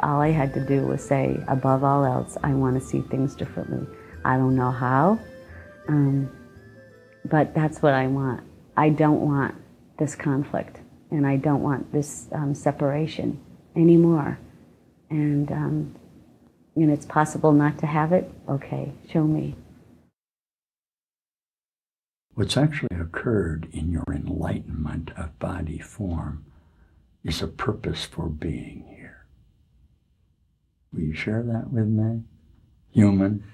all I had to do was say, above all else, I want to see things differently. I don't know how, but that's what I want. I don't want this conflict, and I don't want this separation anymore. And it's possible not to have it. Okay, show me. What's actually occurred in your enlightenment of body form is a purpose for being here. Will you share that with me? Human,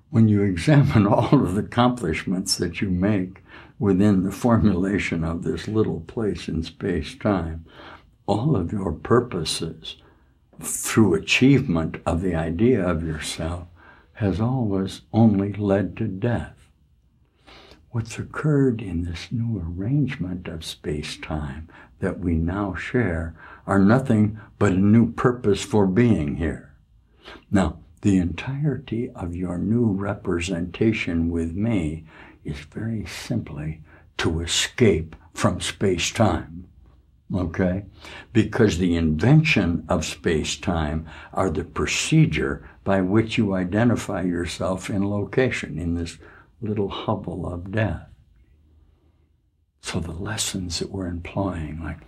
when you examine all of the accomplishments that you make within the formulation of this little place in space-time, all of your purposes through achievement of the idea of yourself has always only led to death. What's occurred in this new arrangement of space-time that we now share are nothing but a new purpose for being here. Now, the entirety of your new representation with me is very simply to escape from space-time, okay? Because the invention of space-time are the procedure by which you identify yourself in location, in this little hovel of death. So the lessons that we're employing, like,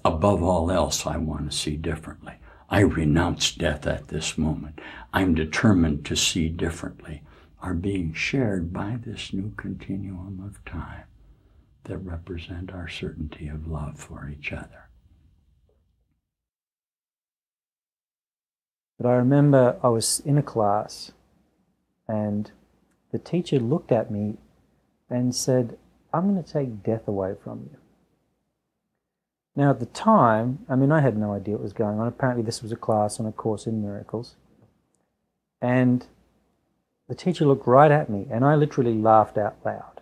above all else, I want to see differently. I renounce death at this moment. I'm determined to see differently, are being shared by this new continuum of time that represent our certainty of love for each other. But I remember I was in a class and the teacher looked at me and said, I'm going to take death away from you. Now at the time, I mean, I had no idea what was going on. Apparently this was a class on A Course in Miracles. And the teacher looked right at me and I literally laughed out loud.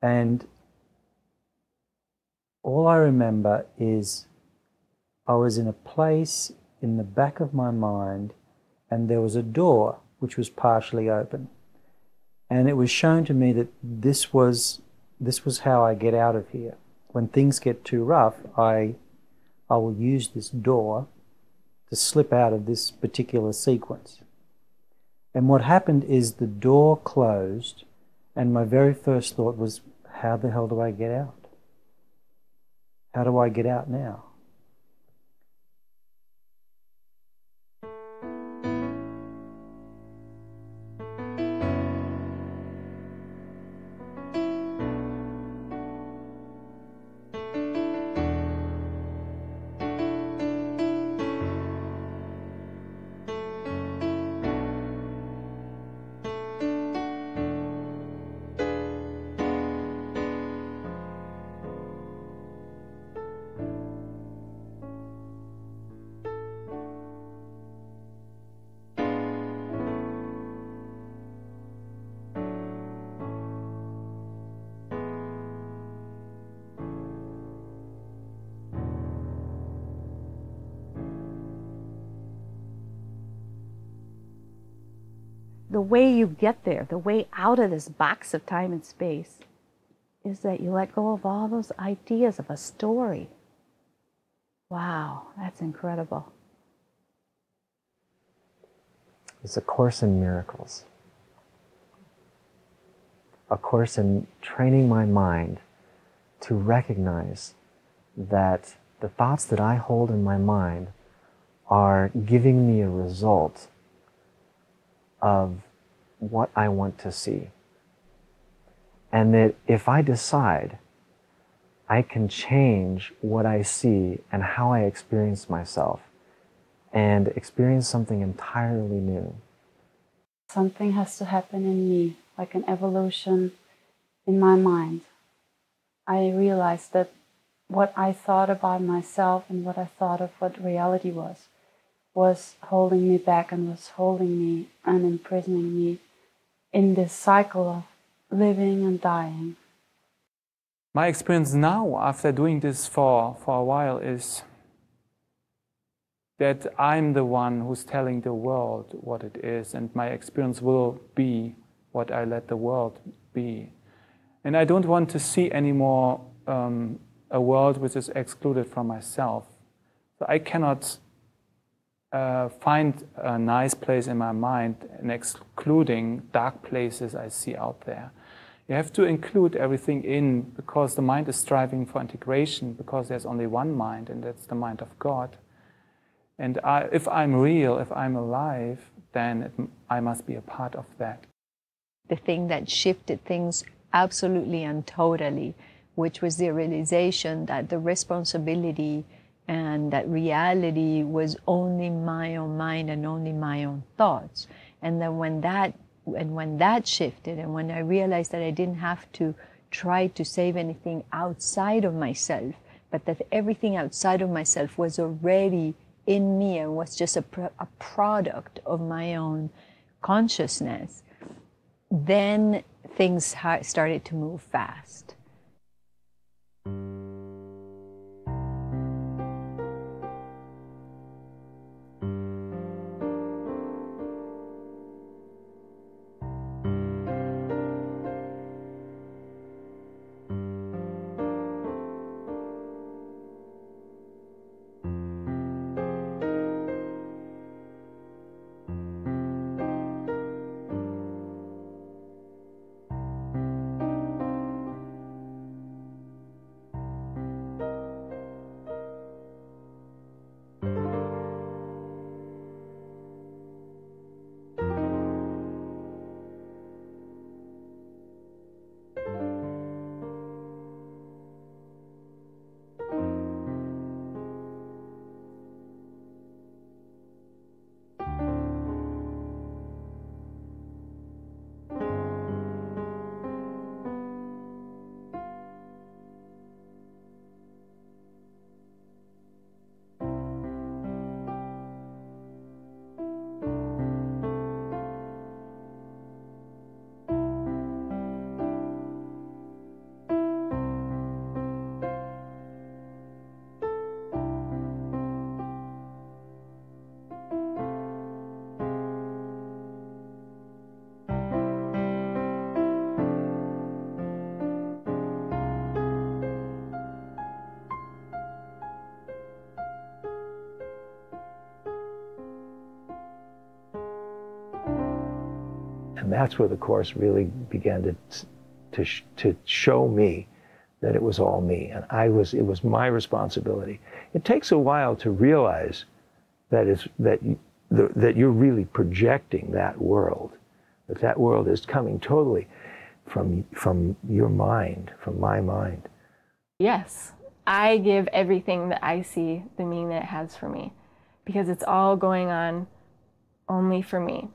And all I remember is I was in a place in the back of my mind and there was a door which was partially open. And it was shown to me that this was how I get out of here. When things get too rough, I will use this door to slip out of this particular sequence. And what happened is the door closed, and my very first thought was, how the hell do I get out? How do I get out now? The way you get there, the way out of this box of time and space, is that you let go of all those ideas of a story. Wow, that's incredible. It's A Course in Miracles. A course in training my mind to recognize that the thoughts that I hold in my mind are giving me a result of what I want to see. And that if I decide, I can change what I see and how I experience myself and experience something entirely new. Something has to happen in me, like an evolution in my mind. I realized that what I thought about myself and what I thought of what reality was holding me back and was holding me and imprisoning me in this cycle of living and dying. My experience now, after doing this for a while, is that I'm the one who's telling the world what it is, and my experience will be what I let the world be. And I don't want to see anymore a world which is excluded from myself. So I cannot find a nice place in my mind and excluding dark places I see out there. You have to include everything in, because the mind is striving for integration, because there's only one mind, and that's the mind of God. And if I'm real, if I'm alive, then I must be a part of that. The thing that shifted things absolutely and totally, which was the realization that the responsibility and that reality was only my own mind and only my own thoughts. And then when that shifted, and when I realized that I didn't have to try to save anything outside of myself, but that everything outside of myself was already in me and was just a product of my own consciousness, then things started to move fast. And that's where the Course really began to show me that it was all me, and it was my responsibility. It takes a while to realize that that you're really projecting that world, that world is coming totally from your mind, from my mind. Yes, I give everything that I see the meaning that it has for me, because it's all going on only for me.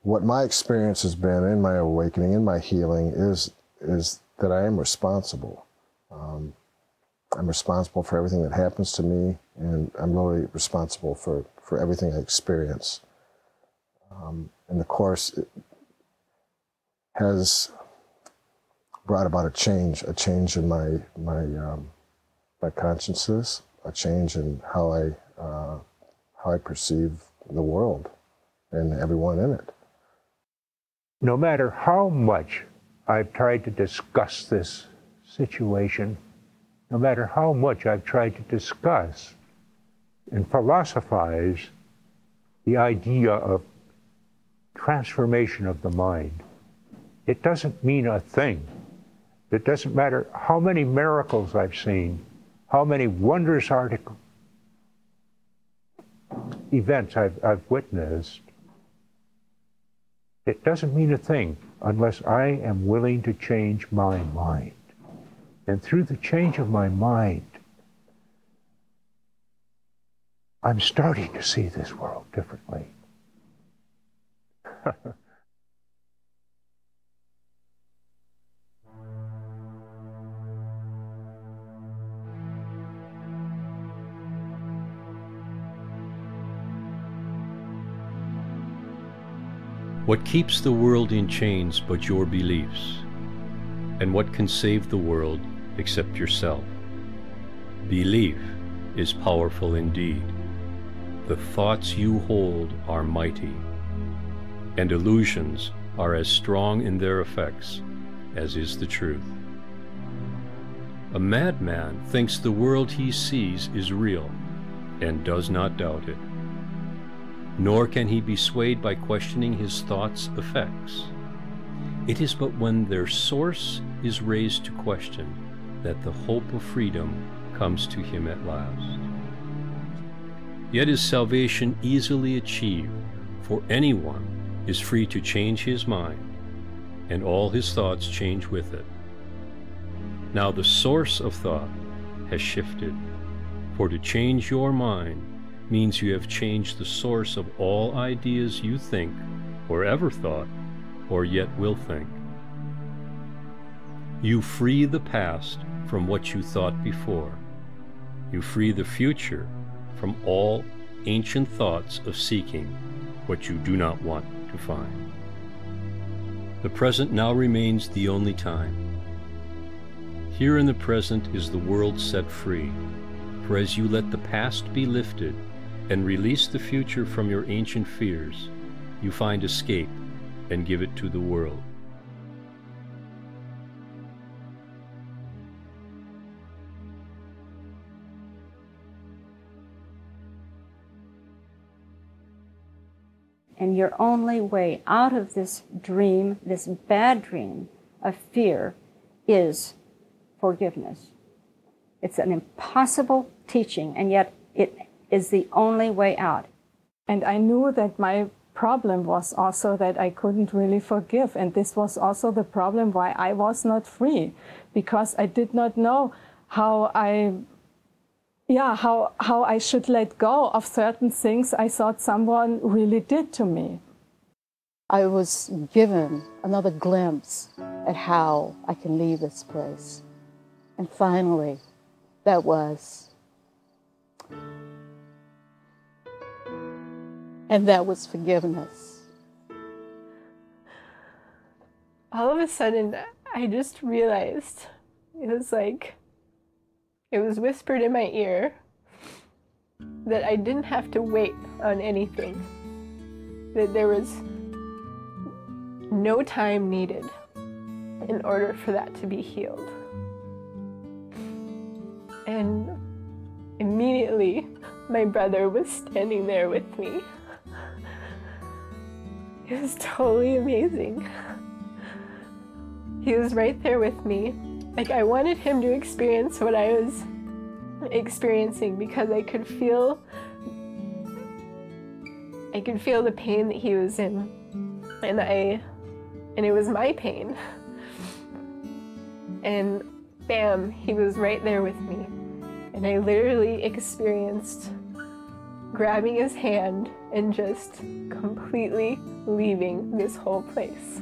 What my experience has been in my awakening, in my healing, is that I am responsible. I'm responsible for everything that happens to me, and I'm really responsible for everything I experience. And the Course has brought about a change in my consciousness, a change in how I perceive the world and everyone in it. No matter how much I've tried to discuss this situation, no matter how much I've tried to discuss and philosophize the idea of transformation of the mind, it doesn't mean a thing. It doesn't matter how many miracles I've seen, how many wondrous events I've witnessed. It doesn't mean a thing unless I am willing to change my mind. And through the change of my mind, I'm starting to see this world differently. What keeps the world in chains but your beliefs? And what can save the world except yourself? Belief is powerful indeed. The thoughts you hold are mighty, and illusions are as strong in their effects as is the truth. A madman thinks the world he sees is real and does not doubt it. nor can he be swayed by questioning his thoughts' effects. It is but when their source is raised to question that the hope of freedom comes to him at last. Yet is salvation easily achieved, for anyone is free to change his mind, and all his thoughts change with it. Now the source of thought has shifted, for to change your mind means you have changed the source of all ideas you think, or ever thought, or yet will think. You free the past from what you thought before. You free the future from all ancient thoughts of seeking what you do not want to find. The present now remains the only time. Here in the present is the world set free, for as you let the past be lifted and release the future from your ancient fears, you find escape and give it to the world. And your only way out of this dream, this bad dream of fear, is forgiveness. It's an impossible teaching, and yet it is the only way out. And I knew that my problem was also that I couldn't really forgive. And this was also the problem why I was not free, because I did not know how I should let go of certain things I thought someone really did to me. I was given another glimpse at how I can leave this place. And finally, that was forgiveness. All of a sudden, I just realized it was like it was whispered in my ear that I didn't have to wait on anything, that there was no time needed in order for that to be healed. And immediately, my brother was standing there with me. It was totally amazing. He was right there with me. Like, I wanted him to experience what I was experiencing, because I could feel the pain that he was in, and it was my pain. And bam, he was right there with me. And I literally experienced grabbing his hand and just completely leaving this whole place.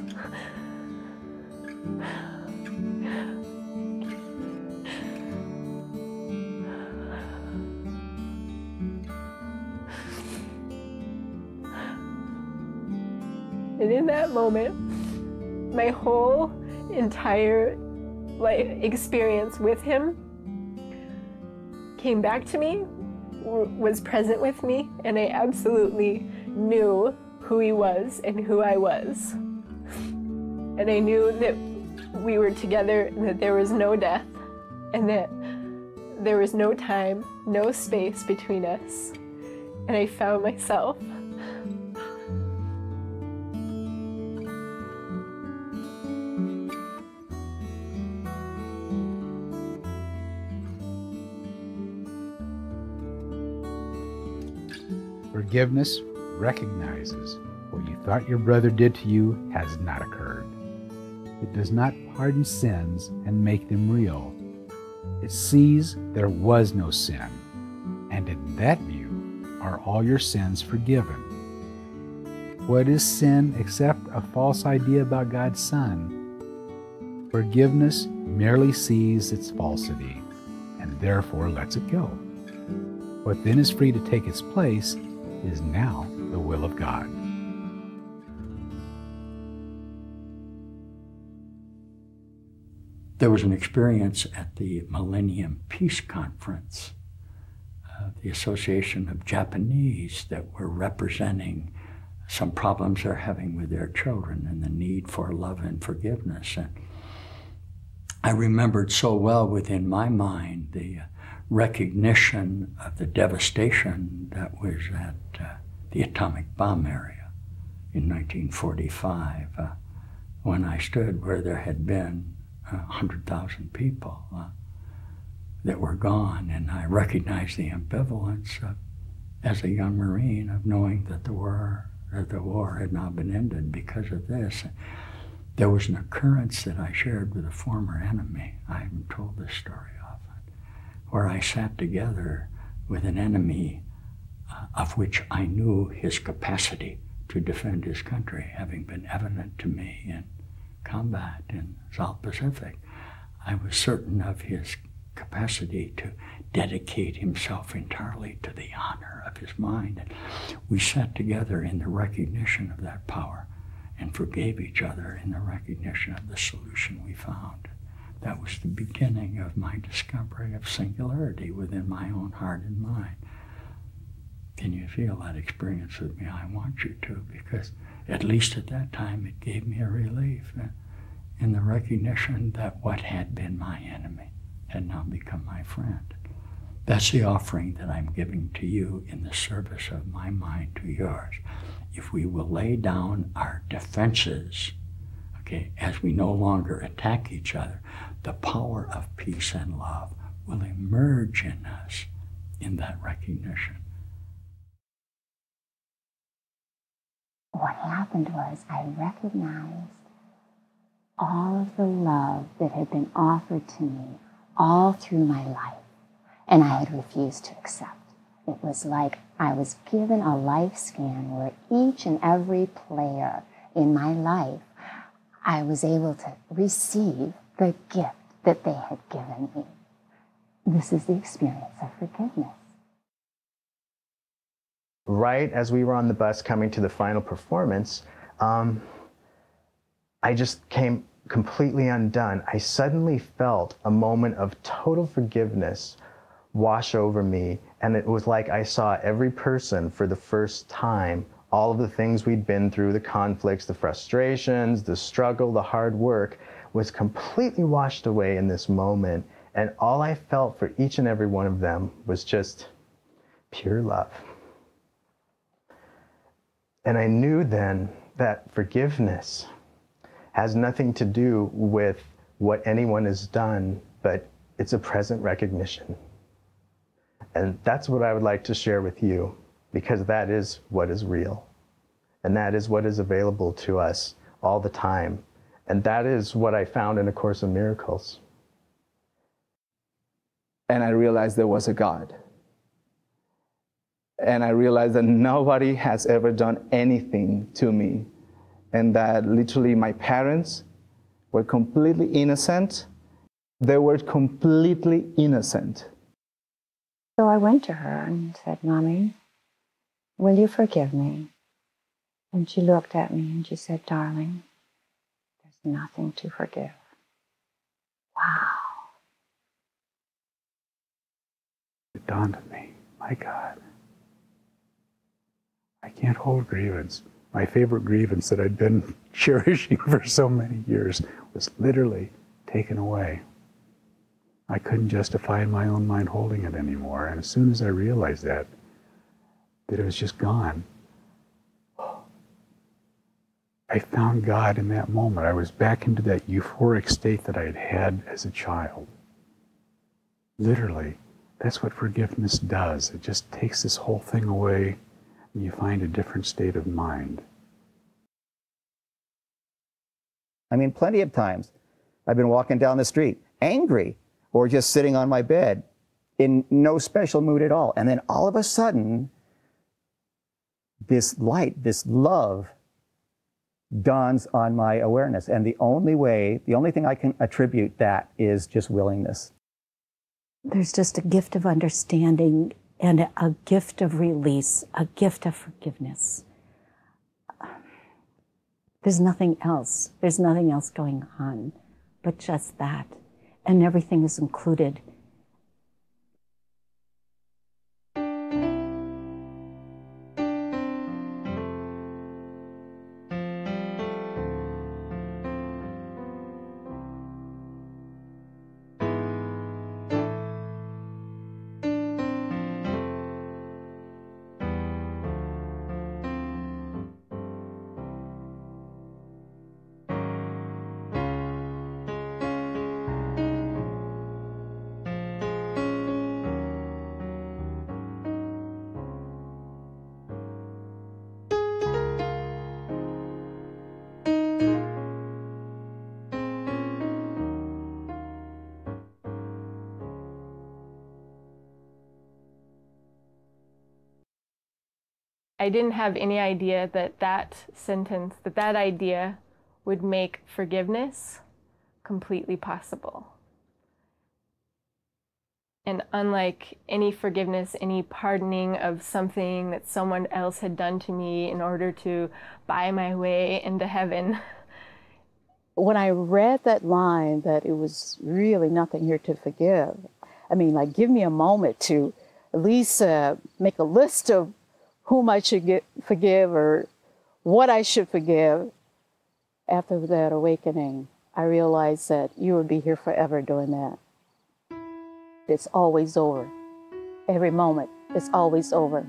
And in that moment, my whole entire experience with him came back to me, was present with me, and I absolutely knew who he was and who I was. And I knew that we were together, and that there was no death, and that there was no time, no space between us. And I found myself. Forgiveness recognizes what you thought your brother did to you has not occurred. It does not pardon sins and make them real. It sees there was no sin, and in that view are all your sins forgiven. What is sin except a false idea about God's Son? Forgiveness merely sees its falsity and therefore lets it go. What then is free to take its place is now the will of God. There was an experience at the Millennium Peace Conference, the Association of Japanese that were representing some problems they're having with their children and the need for love and forgiveness. And I remembered so well within my mind the recognition of the devastation that was at the atomic bomb area in 1945, when I stood where there had been 100,000 people that were gone, and I recognized the ambivalence as a young Marine of knowing that the war had now been ended because of this. There was an occurrence that I shared with a former enemy. I haven't told this story often, where I sat together with an enemy of which I knew his capacity to defend his country, having been evident to me in combat in South Pacific. I was certain of his capacity to dedicate himself entirely to the honor of his mind. And we sat together in the recognition of that power and forgave each other in the recognition of the solution we found. That was the beginning of my discovery of singularity within my own heart and mind. Can you feel that experience with me? I want you to, because at least at that time it gave me a relief in the recognition that what had been my enemy had now become my friend. That's the offering that I'm giving to you in the service of my mind to yours. If we will lay down our defenses, okay, as we no longer attack each other, the power of peace and love will emerge in us in that recognition. What happened was I recognized all of the love that had been offered to me all through my life, and I had refused to accept. It was like I was given a life scan where each and every player in my life, I was able to receive the gift that they had given me. This is the experience of forgiveness. Right as we were on the bus coming to the final performance, I just came completely undone. I suddenly felt a moment of total forgiveness wash over me, and it was like I saw every person for the first time. All of the things we'd been through, the conflicts, the frustrations, the struggle, the hard work, was completely washed away in this moment, and all I felt for each and every one of them was just pure love. And I knew then that forgiveness has nothing to do with what anyone has done, but it's a present recognition. And that's what I would like to share with you, because that is what is real. And that is what is available to us all the time. And that is what I found in A Course in Miracles. And I realized there was a God. And I realized that nobody has ever done anything to me. And that literally my parents were completely innocent. They were completely innocent. So I went to her and said, "Mommy, will you forgive me?" And she looked at me and she said, "Darling, there's nothing to forgive." Wow. It dawned on me, my God, I can't hold grievance. My favorite grievance that I'd been cherishing for so many years was literally taken away. I couldn't justify in my own mind holding it anymore. And as soon as I realized that it was just gone, I found God in that moment. I was back into that euphoric state that I had had as a child. Literally, that's what forgiveness does. It just takes this whole thing away, and you find a different state of mind. I mean, plenty of times I've been walking down the street, angry, or just sitting on my bed in no special mood at all. And then all of a sudden, this light, this love dawns on my awareness. And the only thing I can attribute that is just willingness. There's just a gift of understanding and a gift of release, a gift of forgiveness. There's nothing else. There's nothing else going on but just that. And everything is included. I didn't have any idea that that sentence, that idea would make forgiveness completely possible. And unlike any forgiveness, any pardoning of something that someone else had done to me in order to buy my way into heaven. When I read that line, that it was really nothing here to forgive, I mean, like, give me a moment to at least make a list of whom I should forgive or what I should forgive. After that awakening, I realized that you would be here forever doing that. It's always over. Every moment, it's always over.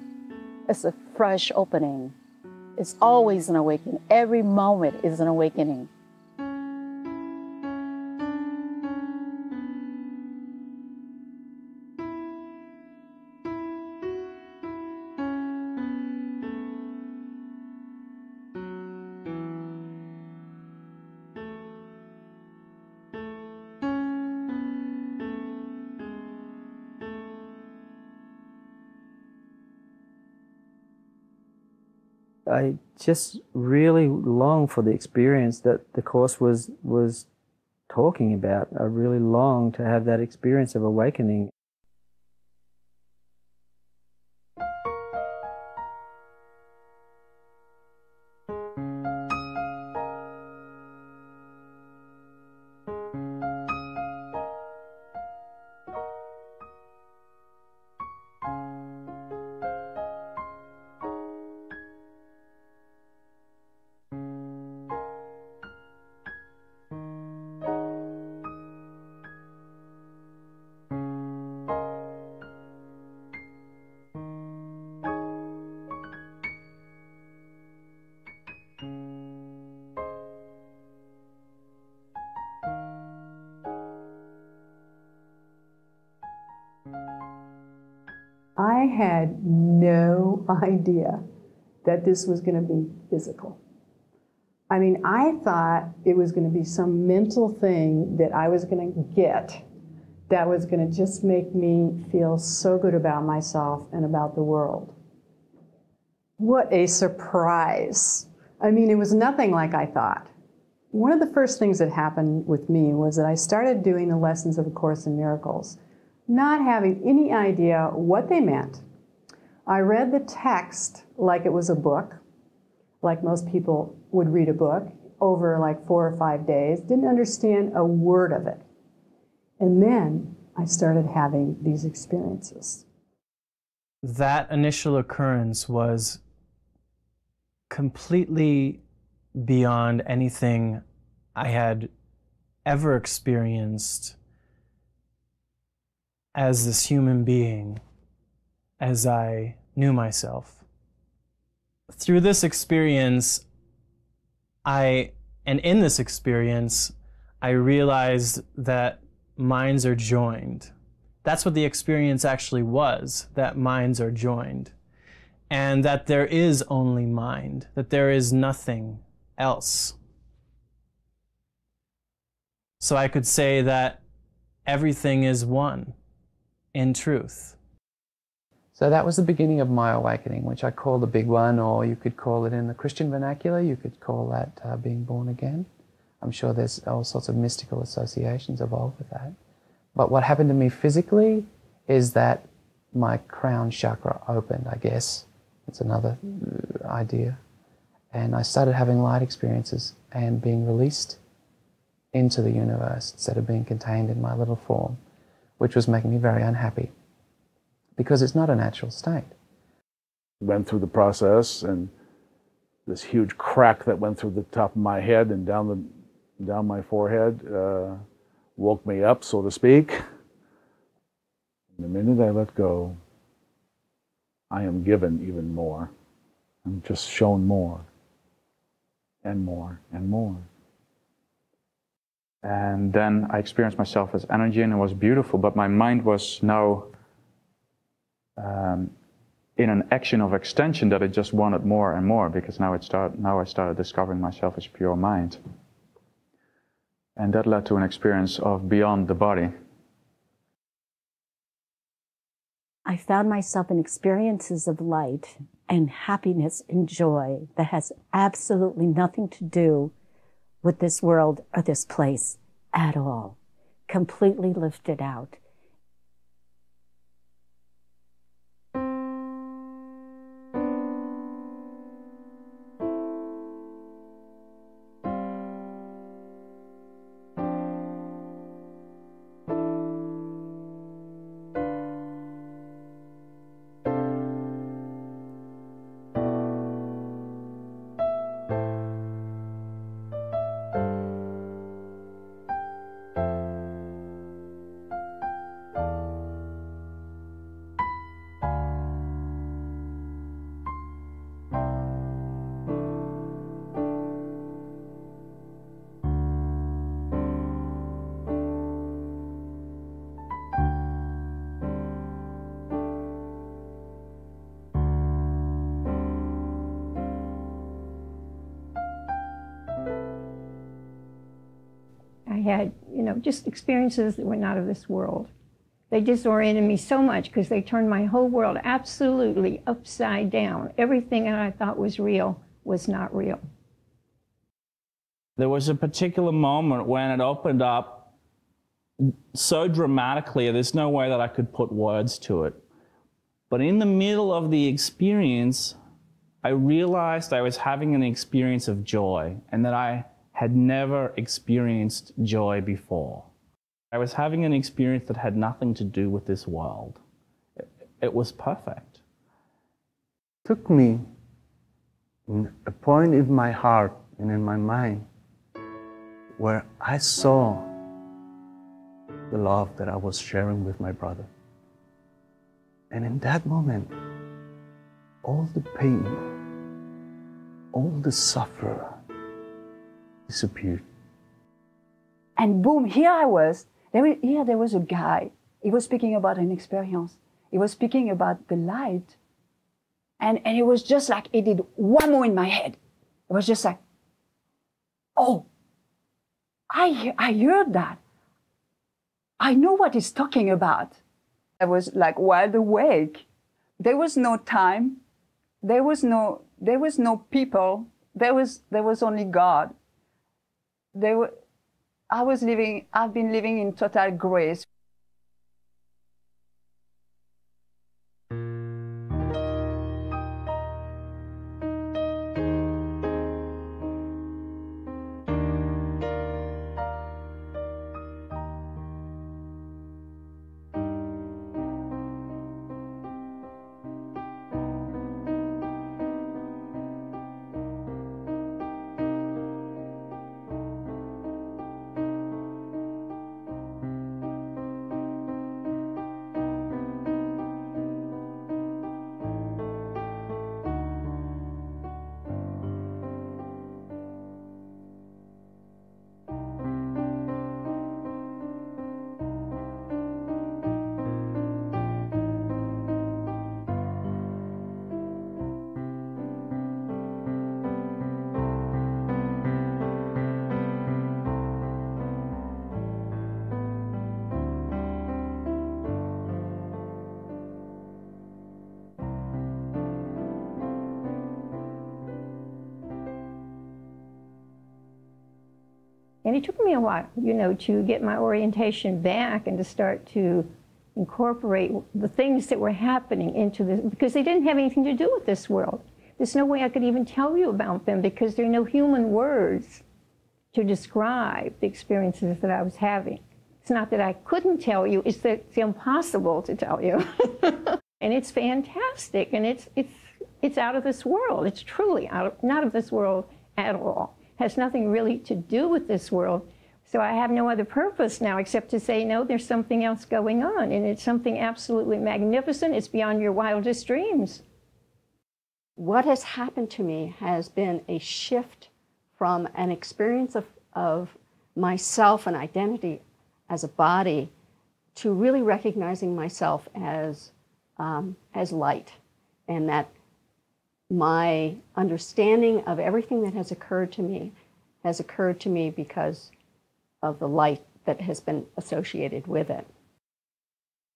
It's a fresh opening. It's always an awakening. Every moment is an awakening. I just really long for the experience that the Course was talking about. I really long to have that experience of awakening. I had no idea that this was going to be physical. I mean, I thought it was going to be some mental thing that I was going to get that was going to just make me feel so good about myself and about the world. What a surprise. I mean, it was nothing like I thought. One of the first things that happened with me was that I started doing the lessons of A Course in Miracles, not having any idea what they meant. I read the text like it was a book, like most people would read a book, over like 4 or 5 days, didn't understand a word of it. And then I started having these experiences. That initial occurrence was completely beyond anything I had ever experienced as this human being, as I knew myself. Through this experience, and in this experience, I realized that minds are joined. That's what the experience actually was, that minds are joined. And that there is only mind, that there is nothing else. So I could say that everything is one in truth. So that was the beginning of my awakening, which I call the big one, or you could call it in the Christian vernacular, you could call that being born again. I'm sure there's all sorts of mystical associations involved with that. But what happened to me physically is that my crown chakra opened, I guess. It's another idea. And I started having light experiences and being released into the universe instead of being contained in my little form, which was making me very unhappy because it's not a natural state. Went through the process, and this huge crack that went through the top of my head and down my forehead woke me up, so to speak. And the minute I let go, I am given even more. I'm just shown more and more and more. And then I experienced myself as energy, and it was beautiful, but my mind was now in an action of extension that it just wanted more and more, because now I started discovering myself as pure mind. And that led to an experience of beyond the body. I found myself in experiences of light and happiness and joy that has absolutely nothing to do with this world or this place at all. Completely lifted out. I had, just experiences that were not of this world. They disoriented me so much because they turned my whole world absolutely upside down. Everything that I thought was real was not real. There was a particular moment when it opened up so dramatically, there's no way that I could put words to it. But in the middle of the experience, I realized I was having an experience of joy and that I had never experienced joy before. I was having an experience that had nothing to do with this world. It was perfect. It took me a point in my heart and in my mind where I saw the love that I was sharing with my brother. And in that moment, all the pain, all the suffering disappeared. And boom, here I was. There was a guy. He was speaking about an experience. He was speaking about the light. And it was just like it did one more in my head. It was just like, oh, I heard that. I know what he's talking about. I was like wide awake. There was no time. There was no people. There was only God. I've been living in total grace. And it took me a while, to get my orientation back and to start to incorporate the things that were happening into this, because they didn't have anything to do with this world. There's no way I could even tell you about them because there are no human words to describe the experiences that I was having. It's not that I couldn't tell you, it's that it's impossible to tell you. And it's fantastic, and it's out of this world. It's truly not of this world at all. Has nothing really to do with this world. So I have no other purpose now except to say, no, there's something else going on, and it's something absolutely magnificent. It's beyond your wildest dreams. What has happened to me has been a shift from an experience of myself and identity as a body to really recognizing myself as light, and that my understanding of everything that has occurred to me because of the light that has been associated with it.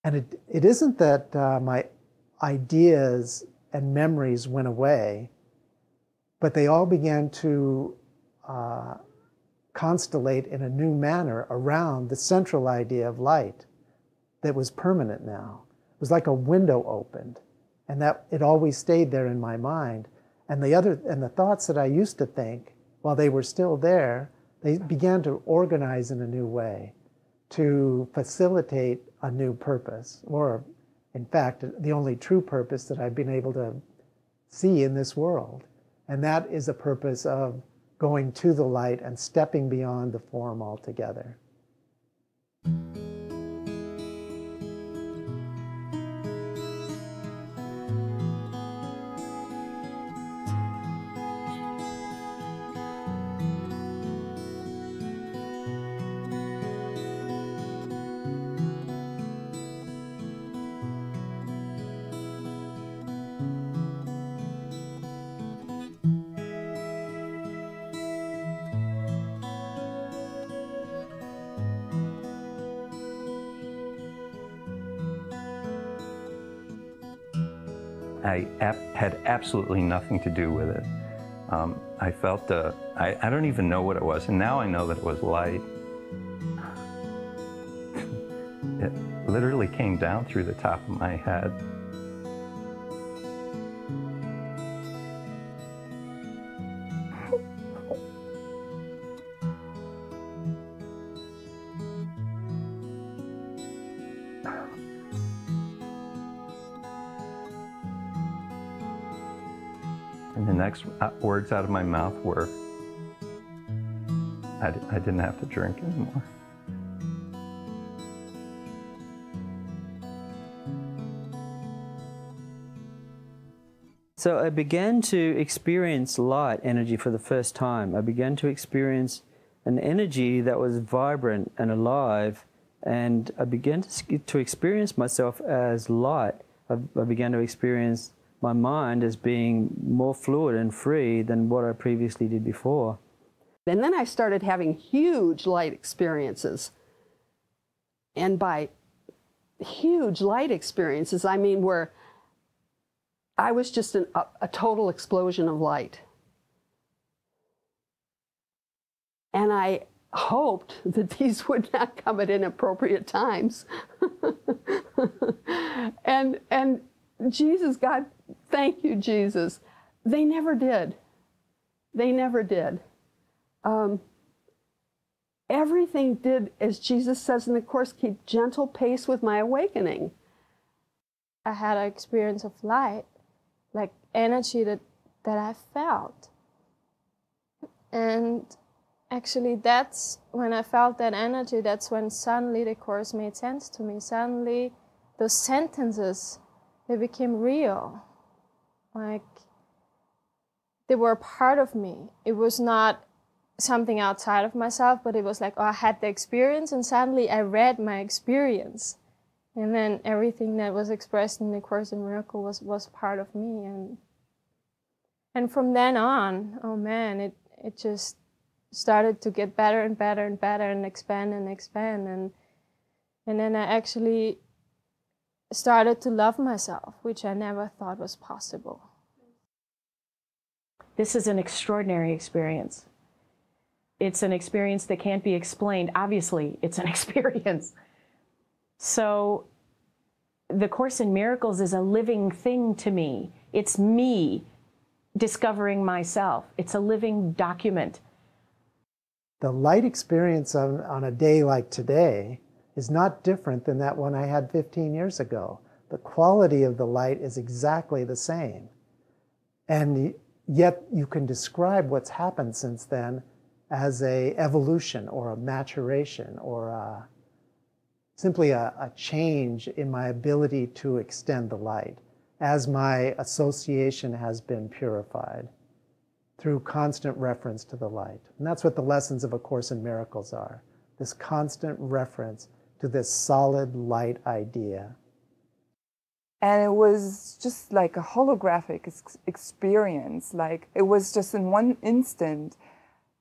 And it isn't that my ideas and memories went away, but they all began to constellate in a new manner around the central idea of light that was permanent now. It was like a window opened, and that it always stayed there in my mind. And the thoughts that I used to think, while they were still there, they began to organize in a new way to facilitate a new purpose, or in fact, the only true purpose that I've been able to see in this world. And that is a purpose of going to the light and stepping beyond the form altogether. I had absolutely nothing to do with it. I felt I don't even know what it was, and now I know that it was light. It literally came down through the top of my head. And the next words out of my mouth were, I didn't have to drink anymore. So I began to experience light energy for the first time. I began to experience an energy that was vibrant and alive, and I began to experience myself as light. I began to experience my mind as being more fluid and free than what I previously did before. And then I started having huge light experiences. And by huge light experiences, I mean where I was just a total explosion of light. And I hoped that these would not come at inappropriate times. and Jesus, God, thank you, Jesus. They never did. They never did. Everything did, as Jesus says in the Course, keep gentle pace with my awakening. I had an experience of light, like energy that I felt. And actually that's when I felt that energy, that's when suddenly the Course made sense to me. Suddenly those sentences, they became real. Like they were a part of me. It was not something outside of myself, but it was like, oh, I had the experience and suddenly I read my experience. And then everything that was expressed in the Course in Miracles was part of me. And from then on, oh man, it just started to get better and better and better and expand and expand. And then I actually started to love myself, which I never thought was possible. This is an extraordinary experience. It's an experience that can't be explained. Obviously, it's an experience. So the Course in Miracles is a living thing to me. It's me discovering myself. It's a living document. The light experience on a day like today is not different than that one I had 15 years ago. The quality of the light is exactly the same. And yet you can describe what's happened since then as an evolution or a maturation or simply a change in my ability to extend the light as my association has been purified through constant reference to the light. And that's what the lessons of A Course in Miracles are, this constant reference to this solid light idea. And it was just like a holographic experience. Like it was just in one instant,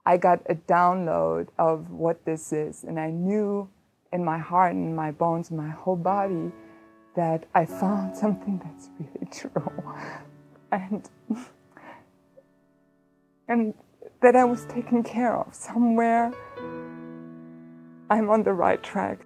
I got a download of what this is. And I knew in my heart and my bones and my whole body that I found something that's really true. and that I was taken care of. Somewhere I'm on the right track.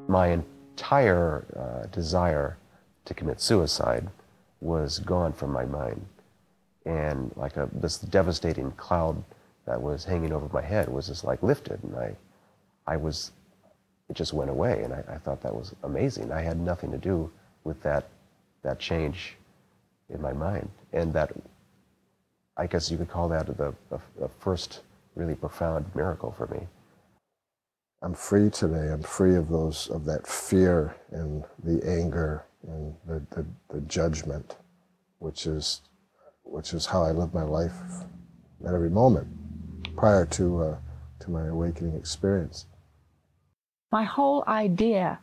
My entire desire to commit suicide was gone from my mind. And like this devastating cloud that was hanging over my head was just like lifted, and it just went away, and I thought that was amazing. I had nothing to do with that change in my mind, and that, I guess you could call that the first really profound miracle for me. I'm free today. I'm free of that fear and the anger and the judgment, which is how I live my life at every moment prior to my awakening experience. My whole idea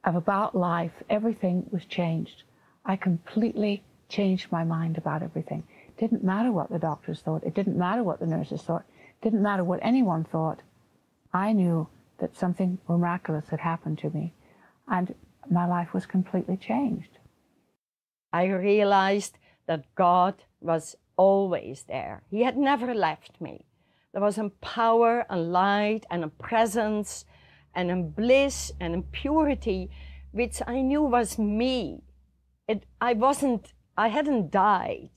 about life, everything was changed. I completely changed my mind about everything. It didn't matter what the doctors thought. It didn't matter what the nurses thought. It didn't matter what anyone thought. I knew that something miraculous had happened to me, and my life was completely changed. I realized that God was always there. He had never left me. There was a power and light and a presence and a bliss and a purity which I knew was me. I hadn't died.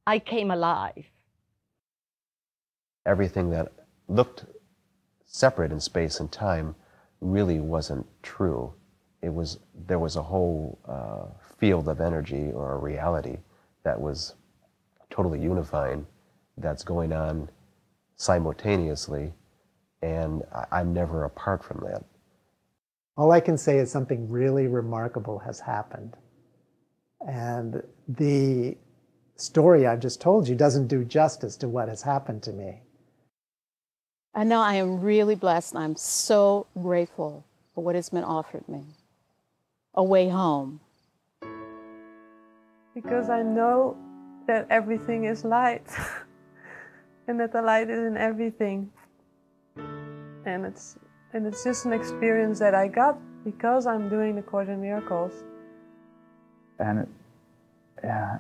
I came alive. Everything that looked separate in space and time really wasn't true. There was a whole field of energy or a reality that was totally unifying, that's going on simultaneously, and I'm never apart from that. All I can say is something really remarkable has happened. And the story I've just told you doesn't do justice to what has happened to me. I know I am really blessed, and I'm so grateful for what has been offered me. A way home. Because I know that everything is light, and that the light is in everything. And it's just an experience that I got because I'm doing the Course in Miracles. And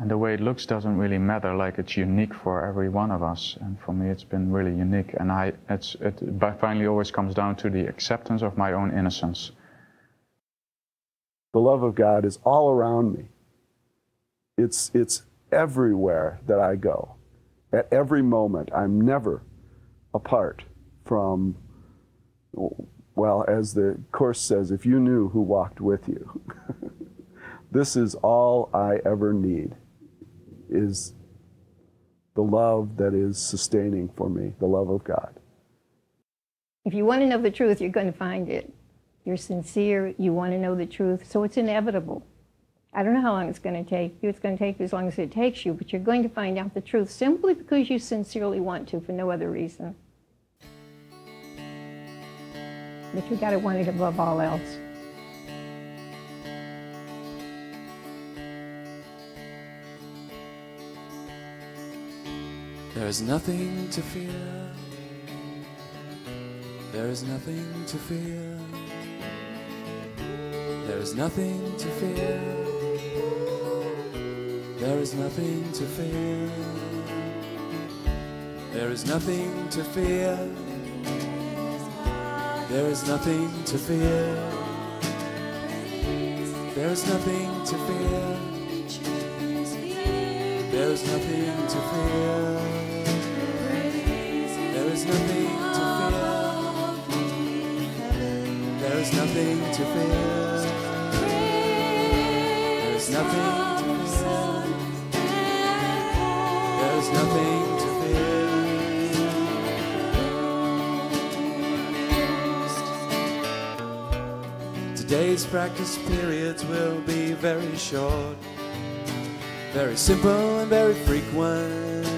the way it looks doesn't really matter. Like, it's unique for every one of us, and for me it's been really unique. And it finally always comes down to the acceptance of my own innocence. The love of God is all around me. It's everywhere that I go. At every moment, I'm never apart from, well, as the Course says, if you knew who walked with you. This is all I ever need, is the love that is sustaining for me, the love of God. If you want to know the truth, you're going to find it. You're sincere, you want to know the truth, so it's inevitable. I don't know how long it's going to take you. It's going to take you as long as it takes you, but you're going to find out the truth simply because you sincerely want to, for no other reason. But you got to want it above all else. There is nothing to fear. There is nothing to fear. There is nothing to fear. There is nothing to fear. There is nothing to fear. There is nothing to fear. There is nothing to fear. There is nothing to fear. There is nothing to fear. There There's nothing to fear. There's nothing to fear. There's nothing to fear. Today's practice periods will be very short, very simple and very frequent.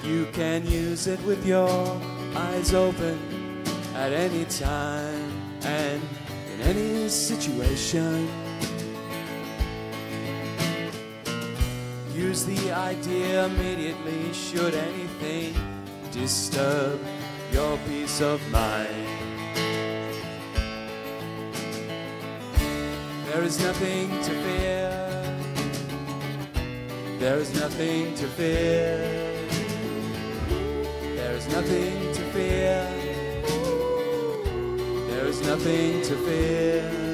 You can use it with your eyes open at any time and in any situation. Use the idea immediately should anything disturb your peace of mind. There is nothing to fear. There is nothing to fear. There is nothing to fear. There is nothing to fear.